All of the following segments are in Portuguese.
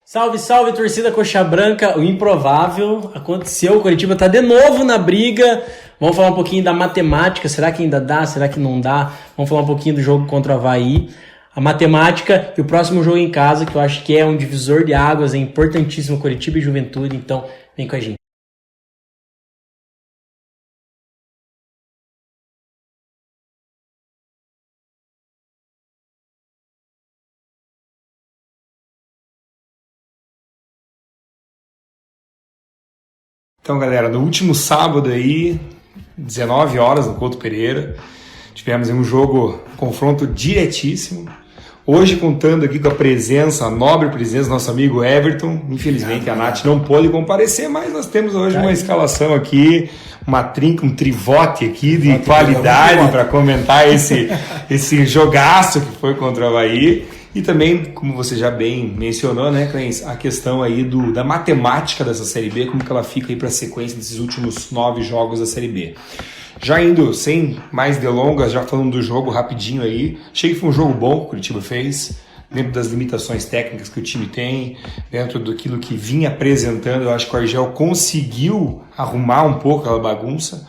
Salve, salve, torcida Coxa Branca. O improvável aconteceu, o Coritiba tá de novo na briga. Vamos falar um pouquinho da matemática, será que ainda dá, será que não dá? Vamos falar um pouquinho do jogo contra o Avaí. A matemática e o próximo jogo em casa, que eu acho que é um divisor de águas, é importantíssimo, Coritiba e Juventude, então vem com a gente. Então, galera, no último sábado aí, 19 horas no Couto Pereira, tivemos um jogo, um confronto diretíssimo. Hoje contando aqui com a presença, a nobre presença do nosso amigo Everton. Infelizmente a Nath não pôde comparecer, mas nós temos hoje uma escalação aqui, uma trinca, um trivote aqui de qualidade para comentar esse jogaço que foi contra o Avaí. E também, como você já bem mencionou, né, Clens, a questão aí da matemática dessa Série B, como que ela fica aí para a sequência desses últimos 9 jogos da Série B. Já indo, sem mais delongas, já falando do jogo rapidinho aí, achei que foi um jogo bom que o Coritiba fez, dentro das limitações técnicas que o time tem, dentro daquilo que vinha apresentando. Eu acho que o Argel conseguiu arrumar um pouco aquela bagunça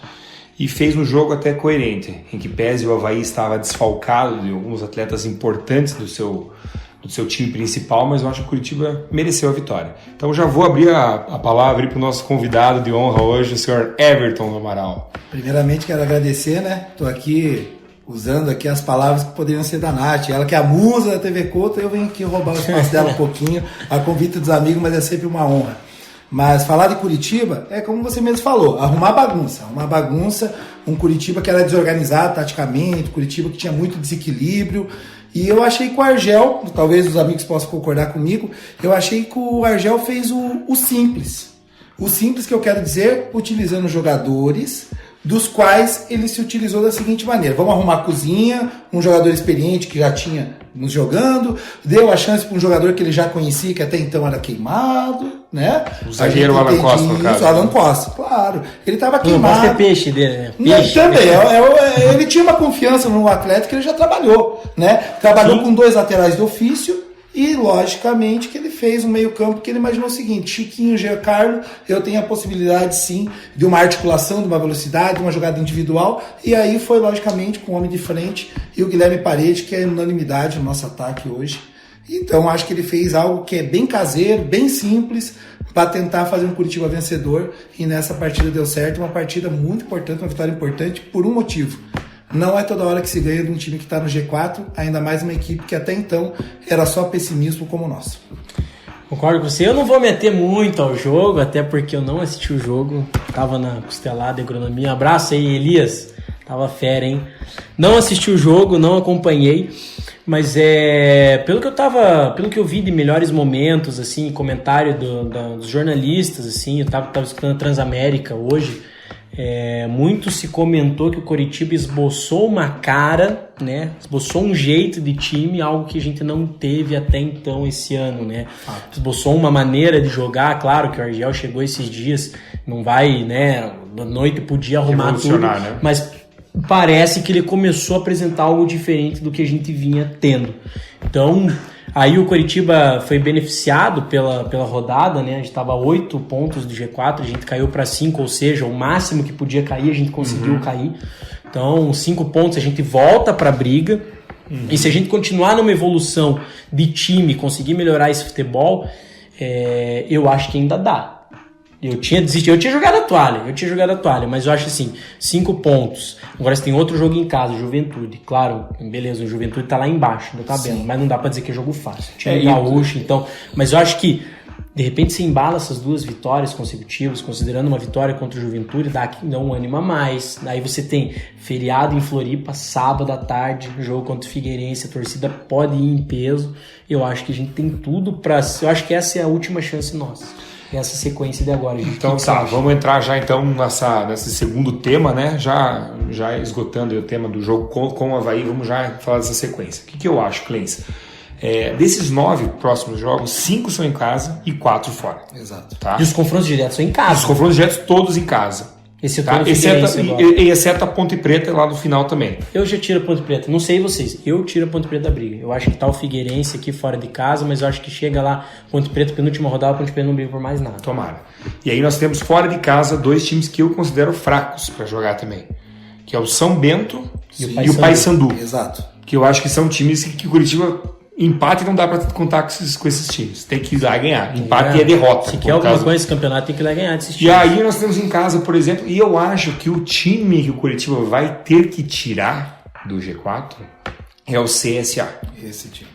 e fez um jogo até coerente, em que pese o Avaí estava desfalcado de alguns atletas importantes do seu time principal, mas eu acho que o Coritiba mereceu a vitória. Então já vou abrir a palavra para o nosso convidado de honra hoje, o senhor Everton do Amaral. Primeiramente quero agradecer, né? Estou aqui usando aqui as palavras que poderiam ser da Nath. Ela que é a musa da TV Couto, eu venho aqui roubar o espaço dela um pouquinho, a convite dos amigos, mas é sempre uma honra. Mas falar de Coritiba é como você mesmo falou, arrumar bagunça, um Coritiba que era desorganizado taticamente, Coritiba que tinha muito desequilíbrio, e eu achei que o Argel, talvez os amigos possam concordar comigo, eu achei que o Argel fez o simples. O simples que eu quero dizer, utilizando jogadores dos quais ele se utilizou da seguinte maneira: vamos arrumar a cozinha, um jogador experiente que já tinha nos jogando, deu a chance para um jogador que ele já conhecia, que até então era queimado, né? O zagueiro Alan Costa, no caso. Alan Costa, claro. Ele estava queimado. Não, é peixe dele, né? Peixe. Também, ele tinha uma confiança no atleta que ele já trabalhou, né? Trabalhou com 2 laterais de ofício. E, logicamente, que ele fez um meio-campo que ele imaginou o seguinte: Chiquinho, Giancarlo, eu tenho a possibilidade, sim, de uma articulação, de uma velocidade, de uma jogada individual. E aí foi, logicamente, com o homem de frente e o Guilherme Paredes, que é unanimidade no nosso ataque hoje. Então, acho que ele fez algo que é bem caseiro, bem simples, para tentar fazer um Coritiba vencedor. E nessa partida deu certo, uma partida muito importante, uma vitória importante, por um motivo. Não é toda hora que se ganha de um time que está no G4, ainda mais uma equipe que até então era só pessimismo como o nosso. Concordo com você. Eu não vou meter muito ao jogo, até porque eu não assisti o jogo. Tava na costelada agronomia. Abraço aí, Elias. Tava fera, hein? Não assisti o jogo, não acompanhei. Mas pelo que eu vi de melhores momentos, assim, comentário dos jornalistas, assim, eu tava escutando a Transamérica hoje. Muito se comentou que o Coritiba esboçou uma cara, né? Esboçou um jeito de time, algo que a gente não teve até então esse ano, né? Esboçou uma maneira de jogar. Claro que o Argel chegou esses dias, não vai, né, da noite pro dia arrumar tudo, né? Mas parece que ele começou a apresentar algo diferente do que a gente vinha tendo. Então, aí o Coritiba foi beneficiado pela rodada, né? A gente estava a 8 pontos do G4, a gente caiu para 5, ou seja, o máximo que podia cair, a gente conseguiu cair. Então, 5 pontos, a gente volta para a briga. E se a gente continuar numa evolução de time, conseguir melhorar esse futebol, eu acho que ainda dá. Eu tinha desistido, eu tinha jogado a toalha, mas eu acho assim, 5 pontos. Agora você tem outro jogo em casa, Juventude. Claro, beleza, o Juventude tá lá embaixo da tabela, mas não dá pra dizer que é jogo fácil. Time gaúcho, então. Mas eu acho que, de repente, se embala essas 2 vitórias consecutivas, considerando uma vitória contra o Juventude, dá um ânimo a mais. Aí você tem feriado em Floripa, sábado à tarde, jogo contra o Figueirense, a torcida pode ir em peso. Eu acho que a gente tem tudo pra. Eu acho que essa é a última chance nossa. Essa sequência de agora. Então tá, vamos entrar já então nesse segundo tema, né? Já esgotando o tema do jogo com o Avaí, vamos já falar dessa sequência. O que eu acho, Clens? Desses 9 próximos jogos, 5 são em casa e 4 fora. Exato. Tá? E os confrontos diretos são em casa. Os confrontos diretos todos em casa. Exceto tá? Exceto a Ponte Preta lá no final também. Eu já tiro a Ponte Preta, não sei vocês, eu tiro a Ponte Preta da briga. Eu acho que tá o Figueirense aqui fora de casa, mas eu acho que chega lá, Ponte Preta, penúltima rodada, a Ponte Preta não briga por mais nada. Tomara. E aí nós temos fora de casa 2 times que eu considero fracos para jogar também, que é o São Bento e o Paysandu. Exato. Que eu acho que são times que o Curitiba... Empate não dá pra contar com esses times. Tem que ir lá ganhar. Empate é derrota. Se quer alguma coisa nesse campeonato, tem que ir lá ganhar desses times. E aí nós temos em casa, por exemplo, e eu acho que o time que o Curitiba vai ter que tirar do G4 é o CSA. Esse time.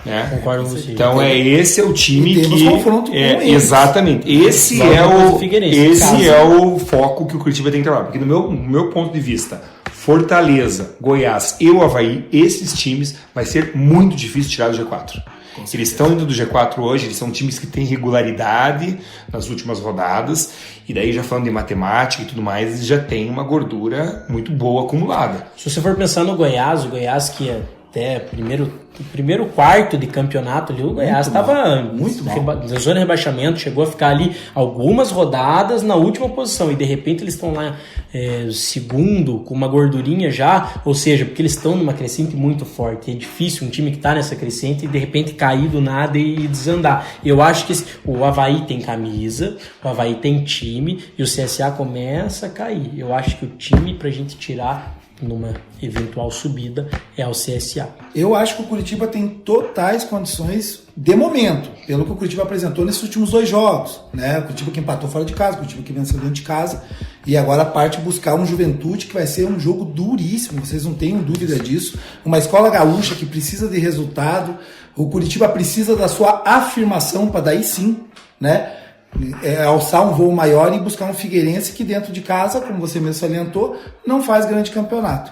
Né? Concordo com você. Então esse é o time que... confronto com eles. Exatamente. Esse é o foco que o Curitiba tem que trabalhar. Porque no meu ponto de vista... Fortaleza, Goiás e o Avaí, esses times vai ser muito difícil tirar do G4. Eles estão indo do G4 hoje, eles são times que têm regularidade nas últimas rodadas, e daí já falando de matemática e tudo mais, eles já têm uma gordura muito boa acumulada. Se você for pensar no Goiás, o Goiás que até primeiro quarto de campeonato ali, o Goiás estava muito na zona de rebaixamento, chegou a ficar ali algumas rodadas na última posição, e de repente eles estão lá segundo, com uma gordurinha já, ou seja, porque eles estão numa crescente muito forte. É difícil um time que está nessa crescente e de repente cair do nada e desandar. Eu acho que o Avaí tem camisa, o Avaí tem time, e o CSA começa a cair. Eu acho que o time pra gente tirar numa eventual subida é o CSA. Eu acho que o Curitiba tem totais condições de momento, pelo que o Curitiba apresentou nesses últimos 2 jogos, né? O Curitiba que empatou fora de casa, o Curitiba que venceu dentro de casa, e agora parte buscar um Juventude que vai ser um jogo duríssimo, vocês não tenham dúvida disso. Uma escola gaúcha que precisa de resultado, o Curitiba precisa da sua afirmação para daí sim, né? Alçar um voo maior e buscar um Figueirense que dentro de casa, como você mesmo salientou, não faz grande campeonato.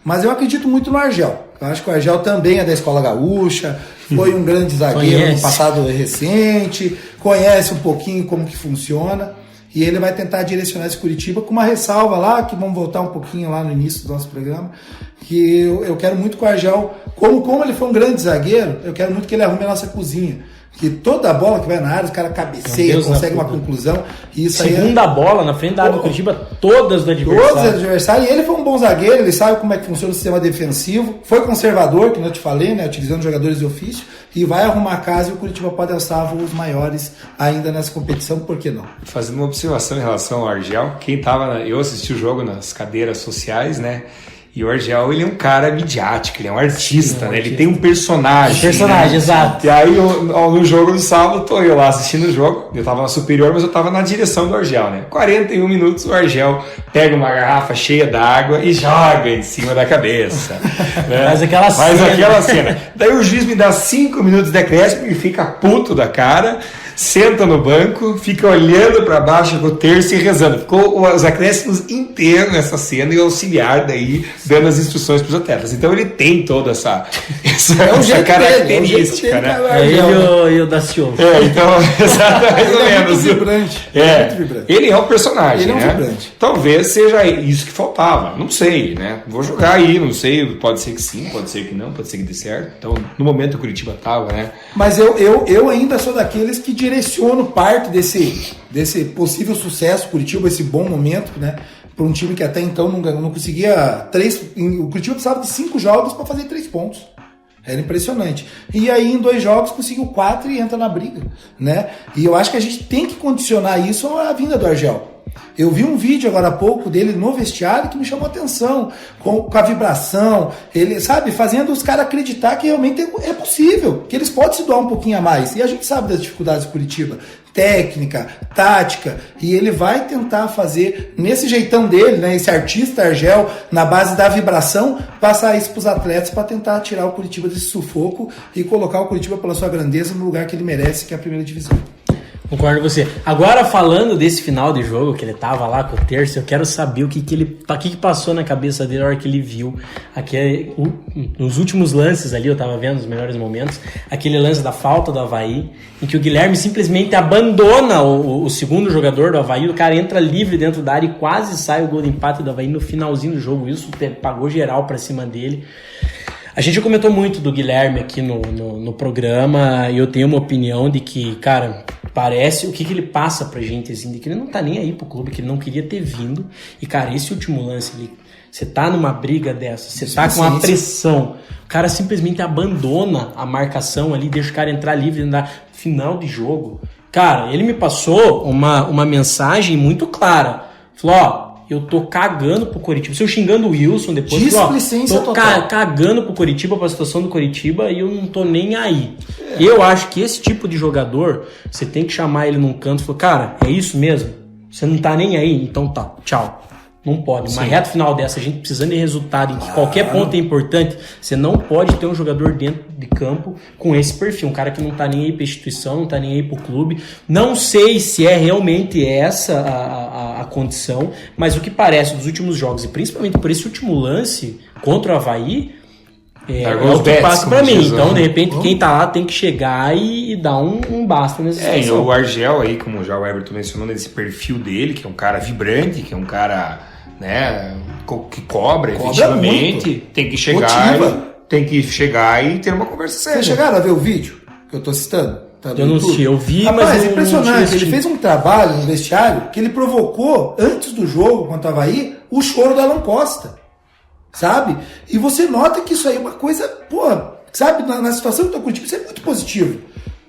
Mas eu acredito muito no Argel. Eu acho que o Argel também é da escola gaúcha, foi um grande zagueiro no passado recente, conhece um pouquinho como que funciona, e ele vai tentar direcionar esse Curitiba com uma ressalva lá, que vamos voltar um pouquinho lá no início do nosso programa, que eu quero muito que o Argel, como ele foi um grande zagueiro, eu quero muito que ele arrume a nossa cozinha. Que toda bola que vai na área, os caras cabeceiam, conseguem uma conclusão. E isso segunda bola na frente da área do Curitiba, todas do adversário. Todas do adversário. E ele foi um bom zagueiro, ele sabe como é que funciona o sistema defensivo. Foi conservador, que eu te falei, né? Utilizando jogadores de ofício. E vai arrumar a casa e o Curitiba pode alçar voos maiores ainda nessa competição, por que não? Fazendo uma observação em relação ao Argel, eu assisti o jogo nas cadeiras sociais, né? E o Argel, ele é um cara midiático, ele é um artista, né? Ele tem um personagem. Né? Exato. E aí, no jogo do sábado, tô eu lá assistindo o jogo. Eu tava na superior, mas eu tava na direção do Argel, né? 41 minutos, o Argel pega uma garrafa cheia d'água e joga em cima da cabeça. Né? Faz aquela cena. Daí o juiz me dá 5 minutos de acréscimo e fica puto da cara. Senta no banco, fica olhando para baixo com o terço e rezando. Ficou os acréscimos inteiros nessa cena e o auxiliar daí dando as instruções para os atletas. Então ele tem toda essa característica, né? É ele e o Daciolo. Então, mais ou menos. Muito vibrante. Muito vibrante. Ele é um personagem, ele é um né? vibrante. Talvez seja isso que faltava. Não sei, né? Vou jogar aí, não sei. Pode ser que sim, pode ser que não, pode ser que dê certo. Então, no momento o Curitiba tava, né? Mas eu ainda sou daqueles que direciono parte desse possível sucesso Curitiba, esse bom momento, né? Para um time que até então não conseguia o Curitiba precisava de 5 jogos para fazer 3 pontos. Era impressionante. E aí, em 2 jogos, conseguiu 4 e entra na briga, né? E eu acho que a gente tem que condicionar isso à vinda do Argel. Eu vi um vídeo agora há pouco dele no vestiário que me chamou a atenção, com a vibração, ele, sabe, fazendo os caras acreditar que realmente é possível, que eles podem se doar um pouquinho a mais. E a gente sabe das dificuldades de Curitiba, técnica, tática, e ele vai tentar fazer, nesse jeitão dele, né, esse artista Argel, na base da vibração, passar isso para os atletas para tentar tirar o Curitiba desse sufoco e colocar o Curitiba pela sua grandeza no lugar que ele merece, que é a primeira divisão. Concordo com você. Agora, falando desse final de jogo, que ele tava lá com o terço, eu quero saber o que passou na cabeça dele na hora que ele viu nos últimos lances ali, eu tava vendo os melhores momentos, aquele lance da falta do Avaí, em que o Guilherme simplesmente abandona o segundo jogador do Avaí, o cara entra livre dentro da área e quase sai o gol de empate do Avaí no finalzinho do jogo. Isso pagou geral pra cima dele. A gente comentou muito do Guilherme aqui no programa e eu tenho uma opinião de que, cara, Parece o que ele passa pra gente, assim, de que ele não tá nem aí pro clube, que ele não queria ter vindo. E, cara, esse último lance, você tá numa briga dessa, você tá com uma pressão, o cara simplesmente abandona a marcação ali, deixa o cara entrar livre na final de jogo. Cara, ele me passou uma mensagem muito clara. Falou, ó, eu tô cagando pro Coritiba. Se eu xingando o Wilson depois, displicência tô total. cagando pro Coritiba, pra situação do Coritiba, e eu não tô nem aí. Eu acho que esse tipo de jogador, você tem que chamar ele num canto e falar, cara, é isso mesmo? Você não tá nem aí? Então tá, tchau. Não pode. Uma reta final dessa, a gente precisando de resultado, em que qualquer ponto é importante, você não pode ter um jogador dentro de campo com esse perfil. Um cara que não tá nem aí pra instituição, não tá nem aí pro clube. Não sei se é realmente essa a condição, mas o que parece dos últimos jogos, e principalmente por esse último lance contra o Avaí, é o que passa pra mim. Então, de repente, quem tá lá tem que chegar e dar um basta nessa situação. E o Argel aí, como já o Everton mencionou, nesse perfil dele, que é um cara vibrante, que é um cara, né, que cobra efetivamente, muito. tem que chegar e ter uma conversa séria. Vocês chegaram a ver o vídeo que eu tô citando? Tá eu não assisti, eu vi, rapaz, mas é impressionante. Ele fez um trabalho no vestiário que ele provocou, antes do jogo, quando tava aí, o choro do Alan Costa. Sabe? E você nota que isso aí é uma coisa, pô, sabe, na situação do Curitiba, isso é muito positivo.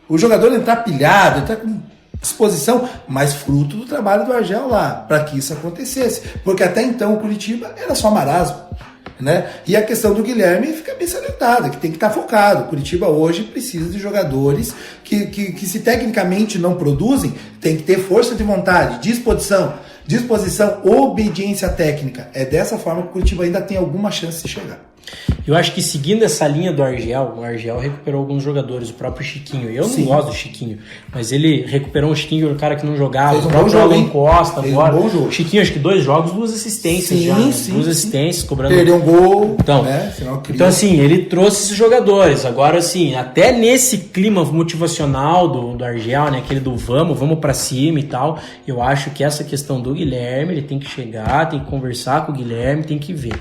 O jogador entrar pilhado, entrar com disposição, mas fruto do trabalho do Argel lá, para que isso acontecesse. Porque até então o Curitiba era só marasmo, né? E a questão do Guilherme fica bem salientada, que tem que estar focado. O Curitiba hoje precisa de jogadores que se tecnicamente não produzem, tem que ter força de vontade, disposição, obediência técnica. É dessa forma que o Curitiba ainda tem alguma chance de chegar. Eu acho que seguindo essa linha do Argel, o Argel recuperou alguns jogadores, o próprio Chiquinho. Eu não gosto do Chiquinho, mas ele recuperou um Chiquinho, um cara que não jogava, fez o próprio Alan Costa agora. Um bom jogo. Chiquinho, acho que 2 jogos, 2 assistências já. 2 assistências, cobrando. Perdeu um gol. Então, né? Então, assim, ele trouxe esses jogadores. Agora, assim, até nesse clima motivacional do Argel, né? Aquele do vamos pra cima e tal, eu acho que essa questão do Guilherme, ele tem que chegar, tem que conversar com o Guilherme, tem que ver.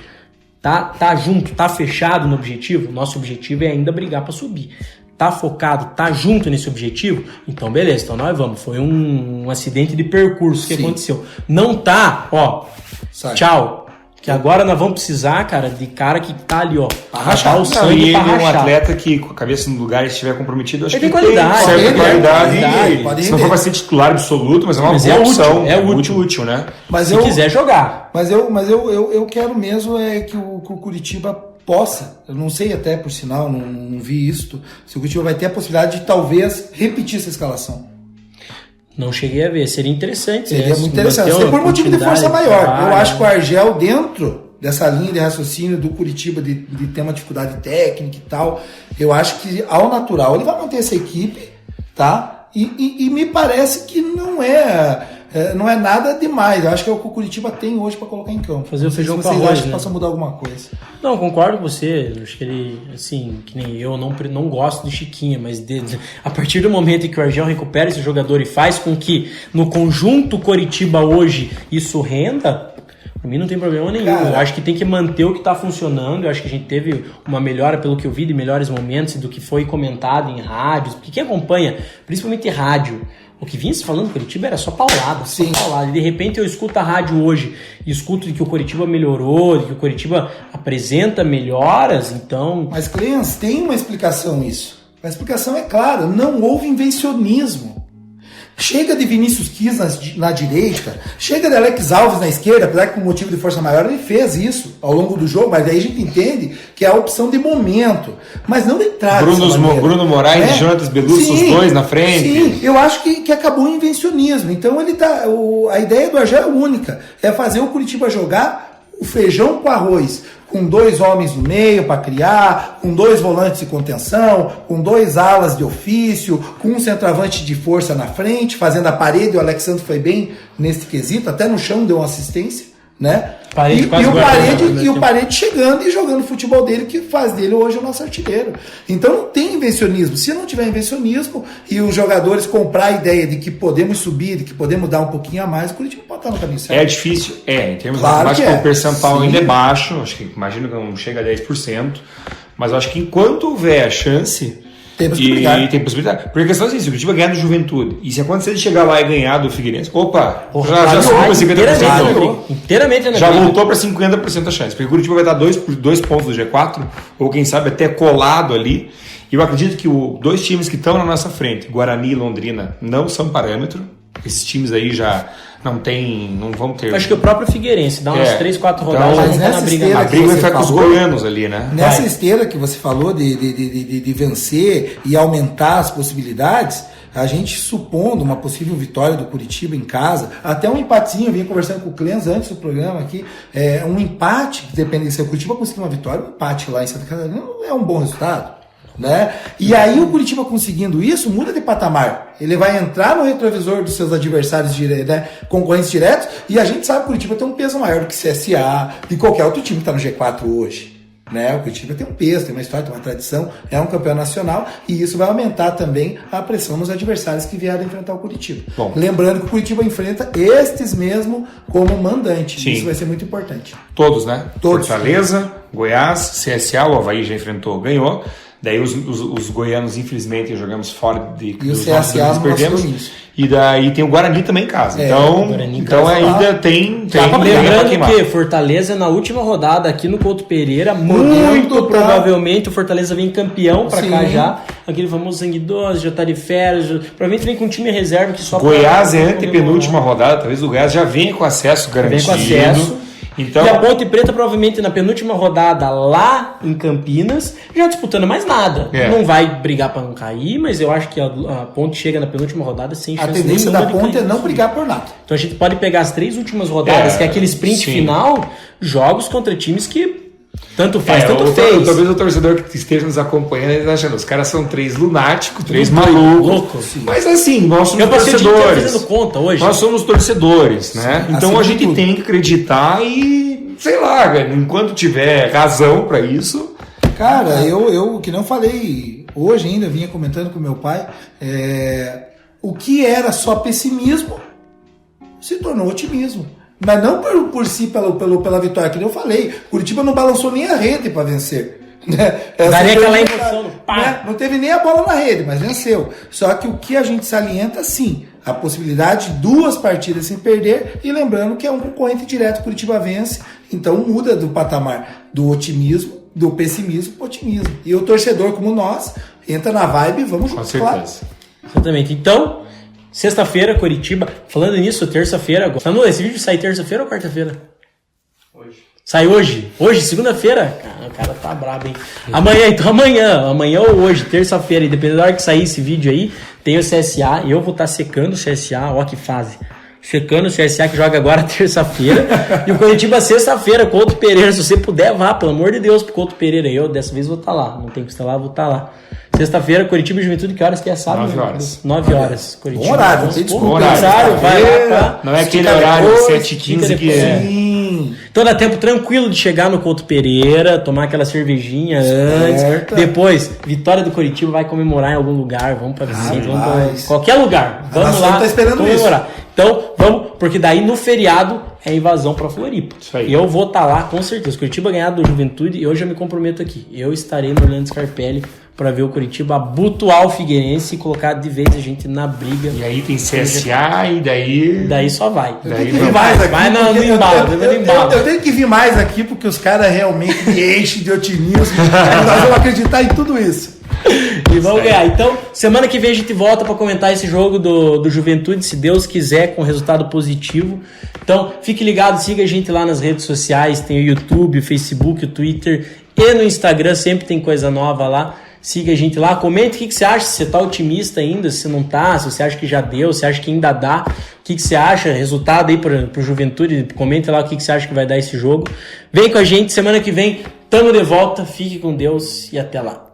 Tá junto, tá fechado no objetivo? Nosso objetivo é ainda brigar para subir. Tá focado, tá junto nesse objetivo? Então beleza, então nós vamos. Foi um acidente de percurso que aconteceu. Não tá, ó, tchau. Que agora nós vamos precisar, cara, de cara que tá ali, ó, pra rachar o sangue. E ele é um atleta que, com a cabeça no lugar, estiver comprometido, acho ele que tem qualidade, certa qualidade. Pode se não for pra ser titular absoluto, mas é uma boa opção. É útil, né? Mas se quiser jogar. Mas eu quero mesmo que o Curitiba possa, eu não sei até por sinal, não vi isso, se o Curitiba vai ter a possibilidade de talvez repetir essa escalação. Não cheguei a ver, seria interessante. Seria muito interessante, seria por motivo de força maior. Eu acho que o Argel, dentro dessa linha de raciocínio do Curitiba, de ter uma dificuldade técnica e tal, eu acho que ao natural ele vai manter essa equipe, tá? E me parece que não é nada demais. Eu acho que é o que o Curitiba tem hoje para colocar em campo. Fazer o feijão com arroz. Vocês acham que né? possa mudar alguma coisa? Não, concordo com você. Acho que ele, assim, que nem eu, não gosto do Chiquinho, mas a partir do momento em que o Argel recupera esse jogador e faz com que no conjunto Coritiba hoje isso renda, pra mim não tem problema nenhum. Cara, eu acho que tem que manter o que tá funcionando. Eu acho que a gente teve uma melhora, pelo que eu vi, de melhores momentos do que foi comentado em rádios. Porque quem acompanha, principalmente rádio, o que vinha se falando do Coritiba era só paulada, Sim. só paulada. E de repente eu escuto a rádio hoje e escuto de que o Coritiba melhorou, de que o Coritiba apresenta melhoras, então... Mas, Cleans, tem uma explicação isso. A explicação é clara, não houve invencionismo. Chega de Vinícius Quis na direita, chega de Alex Alves na esquerda, apesar que por motivo de força maior ele fez isso ao longo do jogo, mas daí a gente entende que é a opção de momento, mas não de entrada. Bruno Moraes e Jonatas Belusso, os dois na frente. Sim, eu acho que acabou o invencionismo. Então a ideia do Argel é única, é fazer o Curitiba jogar o feijão com arroz, com 2 homens no meio para criar, com 2 volantes de contenção, com 2 alas de ofício, com um centroavante de força na frente, fazendo a parede. O Alexandre foi bem nesse quesito, até no chão deu uma assistência, né? O Parede chegando e jogando o futebol dele, que faz dele hoje o nosso artilheiro. Então não tem invencionismo. Se não tiver invencionismo e os jogadores comprar a ideia de que podemos subir, de que podemos dar um pouquinho a mais, o Curitiba pode estar no caminho certo. É difícil, em termos claro de o percentual Sim. ainda é baixo, acho que imagino que não chega a 10%, mas eu acho que enquanto houver a chance, Tem possibilidade. E tem possibilidade. Porque a questão é assim, se o Curitiba ganhar do Juventude, e se acontecer de chegar lá e ganhar do Figueirense, já subiu para 50%. Inteiramente Já voltou para 50% a chance. Porque o Curitiba vai dar 2 pontos do G4, ou quem sabe até colado ali. E eu acredito que dois times que estão na nossa frente, Guarani e Londrina, não são parâmetro. Esses times aí já não vão ter. Acho que o próprio Figueirense dá umas 3, 4 rodadas, mas já na briga. A briga vai ficar com os goianos ali, né? Nessa esteira que você falou de vencer e aumentar as possibilidades, a gente supondo uma possível vitória do Curitiba em casa, até um empatezinho, eu vinha conversando com o Clens antes do programa aqui, um empate, dependendo se o Curitiba conseguir uma vitória, um empate lá em Santa Catarina não é um bom resultado. Né? E aí o Curitiba conseguindo isso, muda de patamar. Ele vai entrar no retrovisor dos seus adversários concorrentes diretos, e a gente sabe que o Curitiba tem um peso maior do que CSA, de qualquer outro time que está no G4 hoje. Né? O Curitiba tem um peso, tem uma história, tem uma tradição, é um campeão nacional, e isso vai aumentar também a pressão nos adversários que vieram enfrentar o Curitiba. Bom. Lembrando que o Curitiba enfrenta estes mesmo como mandante. Sim. Isso vai ser muito importante. Todos, né? Todos. Fortaleza, Goiás, CSA, o Avaí já enfrentou, ganhou. Daí os goianos, infelizmente, jogamos fora e o CSA perdemos. E daí tem o Guarani também em casa. Então ainda tem lembrando que Fortaleza, na última rodada aqui no Couto Pereira, muito provavelmente o Fortaleza vem campeão pra cá já. Aquele famoso sangue doce, já tá de férias. Provavelmente vem com um time reserva que só. Goiás é antepenúltima rodada, talvez o Goiás já venha com acesso garantido. Vem com acesso. Então, e a Ponte Preta provavelmente na penúltima rodada lá em Campinas, já disputando mais nada. Não vai brigar para não cair, mas eu acho que a Ponte chega na penúltima rodada sem chance nenhuma. A tendência da Ponte é não brigar por nada. Então a gente pode pegar as 3 últimas rodadas, que é aquele sprint final, jogos contra times que tanto faz, tanto fez. Talvez o torcedor que esteja nos acompanhando ele tá achando, os caras são 3 lunáticos, 3 malucos. Mas assim, nós somos torcedores. Fazendo conta hoje. Nós somos torcedores, né? Então a gente tem que acreditar e, sei lá, enquanto tiver razão para isso. Cara, eu que não falei hoje ainda, vinha comentando com meu pai, o que era só pessimismo se tornou otimismo. Mas não por si, pela vitória, que eu falei. Curitiba não balançou nem a rede para vencer. Né? Daria aquela emoção. Né? Não teve nem a bola na rede, mas venceu. Só que o que a gente salienta, sim, a possibilidade de 2 partidas sem perder, e lembrando que é um concorrente direto, Curitiba vence, então muda do patamar do otimismo, do pessimismo para o otimismo. E o torcedor como nós, entra na vibe e vamos juntos. Com certeza. Exatamente. Então, sexta-feira, Curitiba. Falando nisso, terça-feira agora. Sanu, esse vídeo sai terça-feira ou quarta-feira? Hoje. Sai hoje? Hoje, segunda-feira? O cara tá brabo, hein? Amanhã ou hoje, terça-feira, e dependendo da hora que sair esse vídeo aí, tem o CSA, e eu vou estar secando o CSA, ó que fase. Secando o CSA que joga agora terça-feira, e o Curitiba sexta-feira, Couto Pereira. Se você puder, vá, pelo amor de Deus, pro Couto Pereira. Eu dessa vez vou estar lá, não tem que estar lá, vou estar lá. Sexta-feira, Curitiba e Juventude, que horas que é sábado? 9 horas. 9 horas. Curitiba. Bom horário, não tem desculpa. Horário, vai lá. Não é aquele horário 7h15 que é. Então dá tempo tranquilo de chegar no Couto Pereira, tomar aquela cervejinha antes. Depois, vitória do Curitiba, vai comemorar em algum lugar. Vamos para Vicente, vamos para qualquer lugar. Vamos lá tá esperando comemorar. Isso. Então, vamos, porque daí no feriado é invasão para Floripa. Isso aí. Eu vou estar lá com certeza. Curitiba ganhar do Juventude, eu já me comprometo aqui. Eu estarei no Orlando Scarpelli para ver o Curitiba abotoar o Figueirense e colocar de vez a gente na briga. E aí tem CSA e daí... Daí só vai. Daí não vai. Vai no embalo. Eu tenho que vir mais aqui porque os caras realmente me enchem de otimismo. Nós vamos acreditar em tudo isso. E vamos ganhar. Então, semana que vem a gente volta para comentar esse jogo do Juventude, se Deus quiser, com resultado positivo. Então, fique ligado, siga a gente lá nas redes sociais, tem o YouTube, o Facebook, o Twitter e no Instagram, sempre tem coisa nova lá. Siga a gente lá, comente o que você acha, se você tá otimista ainda, se não tá, se você acha que já deu, se acha que ainda dá, o que você acha, resultado aí pro Juventude, comente lá o que você acha que vai dar esse jogo. Vem com a gente, semana que vem, tamo de volta, fique com Deus e até lá.